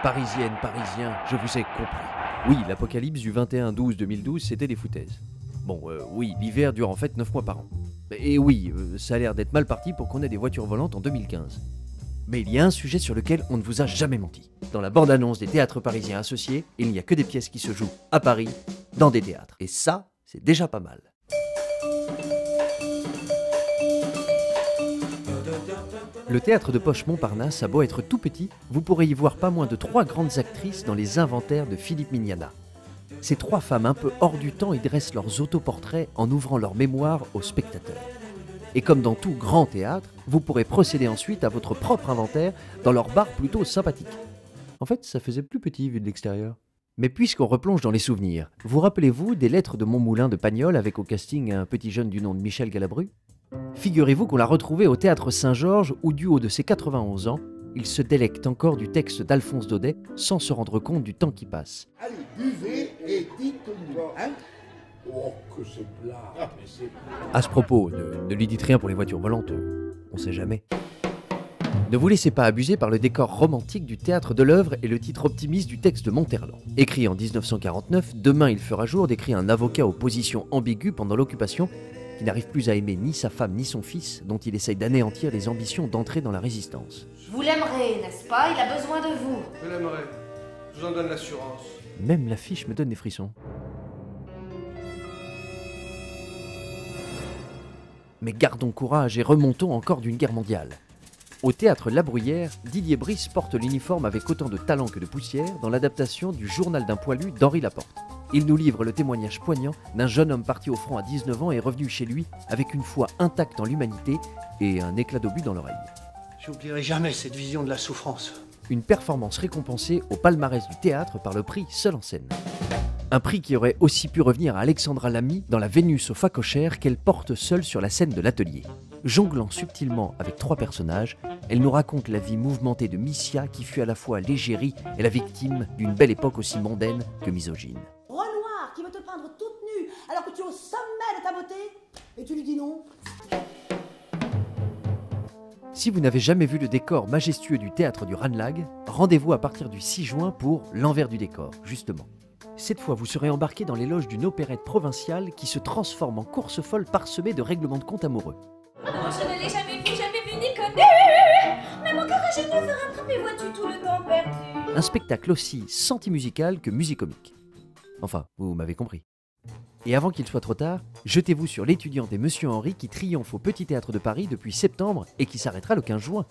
Parisiennes, Parisiens, je vous ai compris. Oui, l'apocalypse du 21-12-2012, c'était des foutaises. Bon, oui, l'hiver dure en fait 9 mois par an. Et oui, ça a l'air d'être mal parti pour qu'on ait des voitures volantes en 2015. Mais il y a un sujet sur lequel on ne vous a jamais menti. Dans la bande-annonce des théâtres parisiens associés, il n'y a que des pièces qui se jouent à Paris, dans des théâtres. Et ça, c'est déjà pas mal. Le théâtre de Poche Montparnasse a beau être tout petit, vous pourrez y voir pas moins de 3 grandes actrices dans les inventaires de Philippe Mignana. Ces 3 femmes un peu hors du temps y dressent leurs autoportraits en ouvrant leur mémoire aux spectateurs. Et comme dans tout grand théâtre, vous pourrez procéder ensuite à votre propre inventaire dans leur bar plutôt sympathique. En fait, ça faisait plus petit vu de l'extérieur. Mais puisqu'on replonge dans les souvenirs, vous rappelez-vous des lettres de Montmoulin de Pagnol avec au casting un petit jeune du nom de Michel Galabru ? Figurez-vous qu'on l'a retrouvé au théâtre Saint-Georges où, du haut de ses 91 ans, il se délecte encore du texte d'Alphonse Daudet sans se rendre compte du temps qui passe. Allez, buvez et dites-nous, hein ? Oh, que c'est plat, mais c'est plat. À ce propos, ne lui dites rien pour les voitures volantes, on sait jamais. Ne vous laissez pas abuser par le décor romantique du théâtre de l'œuvre et le titre optimiste du texte de Monterland. Écrit en 1949, Demain il fera jour décrit un avocat aux positions ambiguës pendant l'occupation qui n'arrive plus à aimer ni sa femme ni son fils, dont il essaye d'anéantir les ambitions d'entrer dans la résistance. Vous l'aimerez, n'est-ce pas? Il a besoin de vous. Je l'aimerai. Je vous en donne l'assurance. Même l'affiche me donne des frissons. Mais gardons courage et remontons encore d'une guerre mondiale. Au théâtre La Bruyère, Didier Brice porte l'uniforme avec autant de talent que de poussière dans l'adaptation du Journal d'un poilu d'Henri Laporte. Il nous livre le témoignage poignant d'un jeune homme parti au front à 19 ans et revenu chez lui avec une foi intacte en l'humanité et un éclat d'obus dans l'oreille. J'oublierai jamais cette vision de la souffrance. Une performance récompensée au palmarès du théâtre par le prix Seul en scène. Un prix qui aurait aussi pu revenir à Alexandra Lamy dans la Vénus au facochère qu'elle porte seule sur la scène de l'atelier. Jonglant subtilement avec 3 personnages, elle nous raconte la vie mouvementée de Missia qui fut à la fois l'égérie et la victime d'une belle époque aussi mondaine que misogyne. Renoir qui veut te peindre toute nue alors que tu es au sommet de ta beauté et tu lui dis non. Si vous n'avez jamais vu le décor majestueux du théâtre du Ranelagh, rendez-vous à partir du 6 juin pour l'envers du décor, justement. Cette fois, vous serez embarqué dans les loges d'une opérette provinciale qui se transforme en course folle parsemée de règlements de compte amoureux. Oh, je ne l'ai jamais vu ni connu. Mais mon cœur a jeté se rattraper, vois-tu, tout le temps perdu. Un spectacle aussi senti-musical que musicomique. Enfin, vous m'avez compris. Et avant qu'il soit trop tard, jetez-vous sur L'étudiante et Monsieur Henri qui triomphe au Petit Théâtre de Paris depuis septembre et qui s'arrêtera le 15 juin.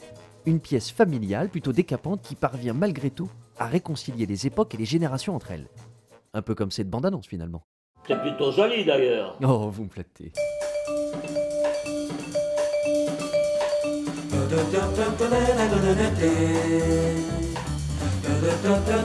Une pièce familiale plutôt décapante qui parvient malgré tout à réconcilier les époques et les générations entre elles. Un peu comme cette bande-annonce finalement. C'est plutôt joli d'ailleurs. Oh, vous me flattez. Da da da da da da da da da da.